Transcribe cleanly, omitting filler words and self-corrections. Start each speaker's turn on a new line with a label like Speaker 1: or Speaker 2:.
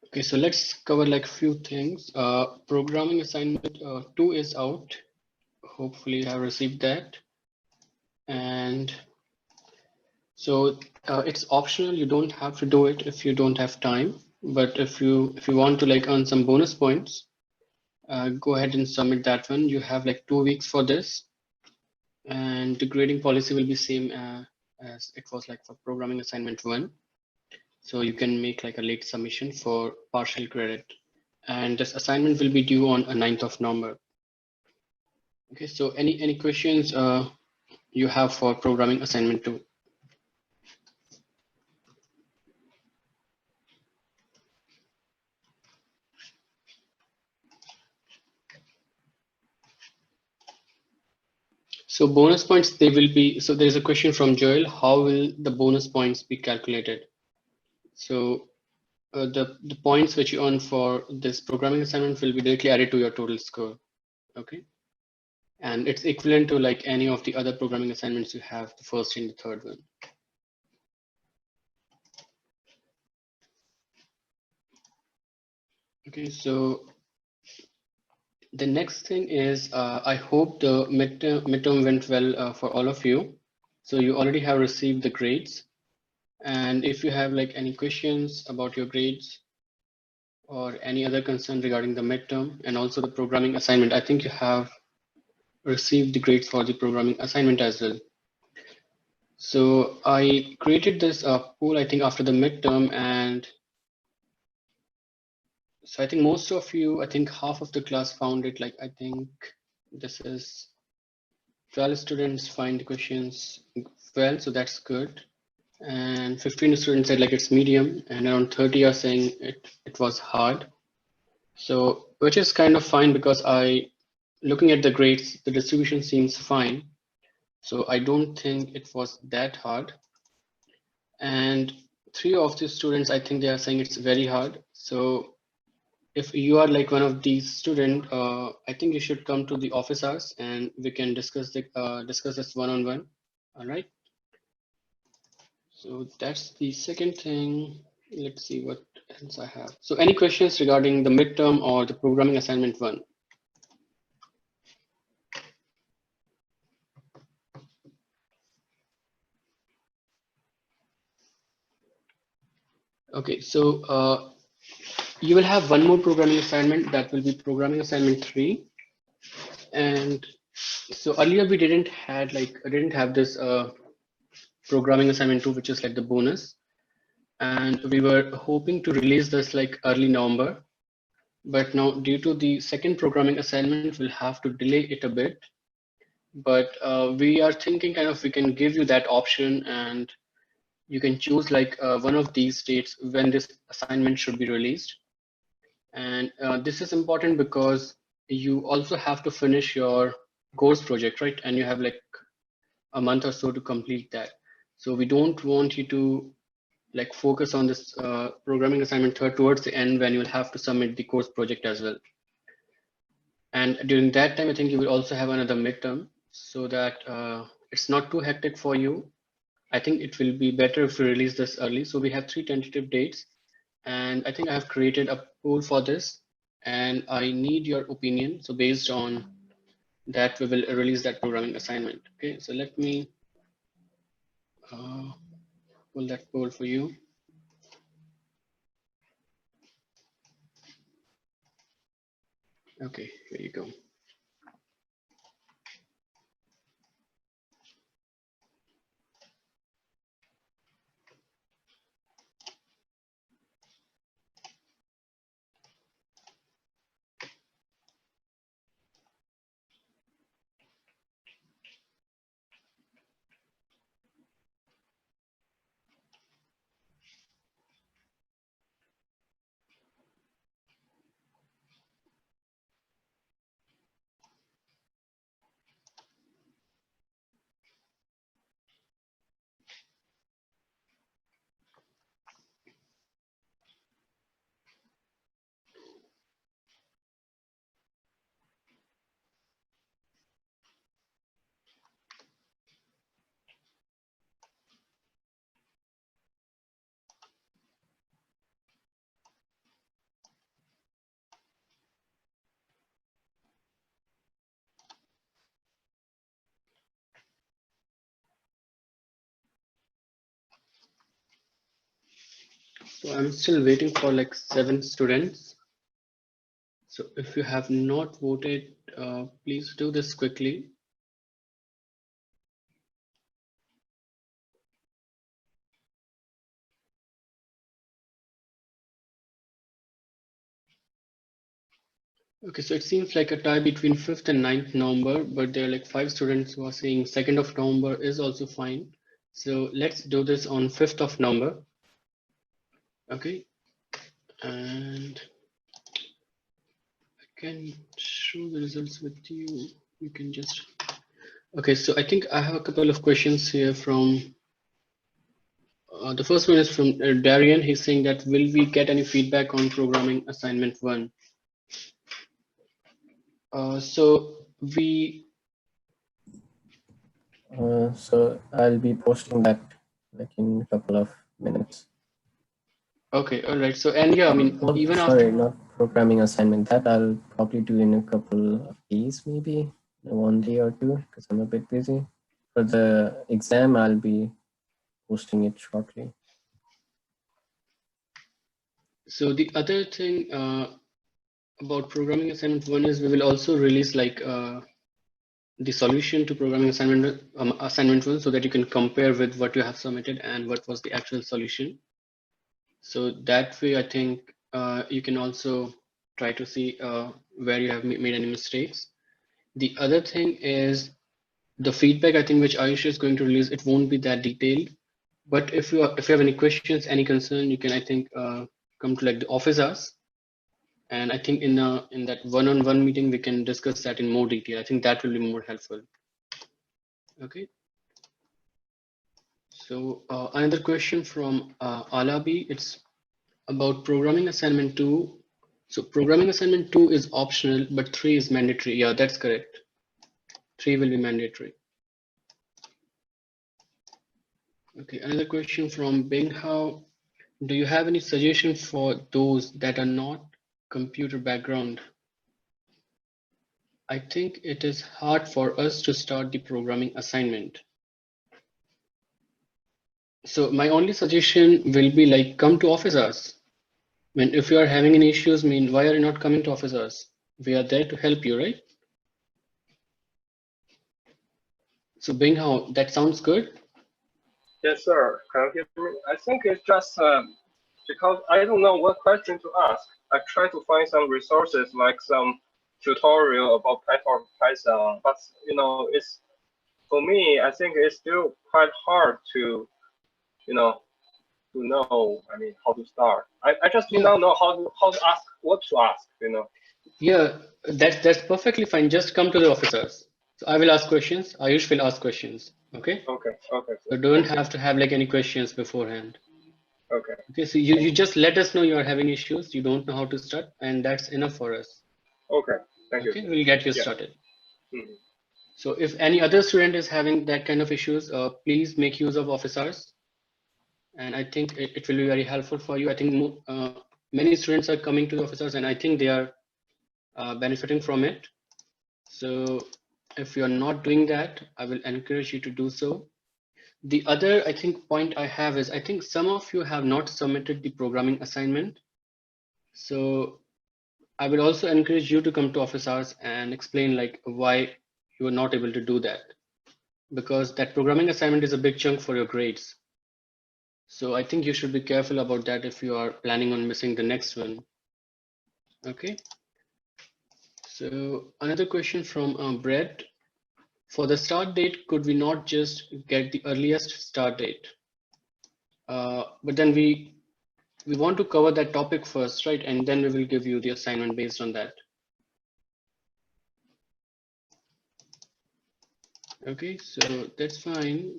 Speaker 1: Okay, so let's cover like few things. Programming assignment 2 is out. Hopefully you have received that. And so it's optional. You don't have to do it if you don't have time. But if you want to like earn some bonus points, go ahead and submit that one. You have like 2 weeks for this, and the grading policy will be same as it was like for programming assignment 1. So you can make like a late submission for partial credit, and this assignment will be due on 9th of November. Okay, so any questions you have for programming assignment 2? So bonus points, they will be, so there's a question from Joel, how will the bonus points be calculated? So the points which you earn for this programming assignment will be directly added to your total score. Okay. And it's equivalent to like any of the other programming assignments you have, the first and the third one. Okay, so the next thing is, I hope the midterm went well for all of you. So you already have received the grades. And if you have like any questions about your grades or any other concern regarding the midterm and also the programming assignment, I think you have received the grades for the programming assignment as well. So I created this poll, I think after the midterm, and so I think most of you, I think half of the class found it. Like I think this is 12 students find the questions well, so that's good. And 15 students said like it's medium, and around 30 are saying it was hard. So which is kind of fine because looking at the grades, the distribution seems fine. So I don't think it was that hard. And 3 of the students, I think they are saying it's very hard. So if you are like one of these student, I think you should come to the office hours and we can discuss this one-on-one. All right. So that's the second thing. Let's see what else I have. So any questions regarding the midterm or the programming assignment 1? Okay, so you will have one more programming assignment, that will be programming assignment 3. And so earlier we didn't have this programming assignment 2, which is like the bonus. And we were hoping to release this like early November. But now due to the second programming assignment, we'll have to delay it a bit. But we are thinking kind of we can give you that option and you can choose like one of these dates when this assignment should be released. And this is important because you also have to finish your course project, right? And you have like a month or so to complete that. So we don't want you to like focus on this programming assignment third towards the end when you'll have to submit the course project as well. And during that time, I think you will also have another midterm so that it's not too hectic for you. I think it will be better if we release this early. So we have 3 tentative dates, and I think I have created a pool for this, and I need your opinion. So based on that, we will release that programming assignment. Okay, so let me pull that poll for you. Okay, here you go. So I'm still waiting for like 7 students. So if you have not voted, please do this quickly. Okay, so it seems like a tie between 5th and 9th November, but there are like 5 students who are saying 2nd of November is also fine. So let's do this on 5th of November. Okay, and I can show the results with you. You can just, okay, so I think I have a couple of questions here from, the first one is from Darian. He's saying that will we get any feedback on programming assignment 1? So we,
Speaker 2: So I'll be posting that like in a couple of minutes.
Speaker 1: okay, all right. So, and yeah, I mean,
Speaker 2: Oh,
Speaker 1: even
Speaker 2: sorry,
Speaker 1: after,
Speaker 2: not programming assignment. That I'll probably do in a couple of days, maybe 1 day or 2, because I'm a bit busy. For the exam, I'll be posting it shortly.
Speaker 1: so the other thing about programming assignment 1 is we will also release like the solution to programming assignment 1, so that you can compare with what you have submitted and what was the actual solution. So that way, I think you can also try to see where you have made any mistakes. The other thing is the feedback, I think, which Ayush is going to release. It won't be that detailed, but if you have any questions, any concern, you can, I think, come to like the office hours. And I think in that one-on-one meeting, we can discuss that in more detail. I think that will be more helpful. Okay. So another question from Alabi. It's about programming assignment 2. So programming assignment 2 is optional, but 3 is mandatory. Yeah, that's correct. 3 will be mandatory. Okay, another question from Bing Hao. Do you have any suggestion for those that are not computer background? I think it is hard for us to start the programming assignment. So my only suggestion will be like come to office hours. I mean, if you are having any issues, I mean, why are you not coming to office hours? We are there to help you, right? So Bing Hao, that sounds good.
Speaker 3: Yes, sir. Can you hear me? I think it's just because I don't know what question to ask. I try to find some resources like some tutorial about Python, but it's for me. I think it's still quite hard to you know know. I mean, how to start. I just do
Speaker 1: Yeah.
Speaker 3: not know how to ask, what to ask.
Speaker 1: Yeah, that's perfectly fine. Just come to the office hours. So I will ask questions. Ayush will ask questions. Okay.
Speaker 3: Okay. Okay.
Speaker 1: So
Speaker 3: Sir.
Speaker 1: don't
Speaker 3: Thank you.
Speaker 1: have to have like any questions beforehand.
Speaker 3: Okay.
Speaker 1: Okay. So you just let us know you are having issues. You don't know how to start, and that's enough for us.
Speaker 3: Okay. Thank you,
Speaker 1: Okay.
Speaker 3: sir.
Speaker 1: We'll get you
Speaker 3: Yeah.
Speaker 1: started.
Speaker 3: Mhm.
Speaker 1: So if any other student is having that kind of issues, please make use of office hours. And I think it will be very helpful for you. I think many students are coming to the office hours, and I think they are benefiting from it. So if you're not doing that, I will encourage you to do so. The other, I think, point I have is I think some of you have not submitted the programming assignment. So I will also encourage you to come to office hours and explain like why you are not able to do that. Because that programming assignment is a big chunk for your grades. So I think you should be careful about that if you are planning on missing the next one. Okay. So another question from Brett. For the start date, could we not just get the earliest start date? But then we want to cover that topic first, right? And then we will give you the assignment based on that. Okay, so that's fine.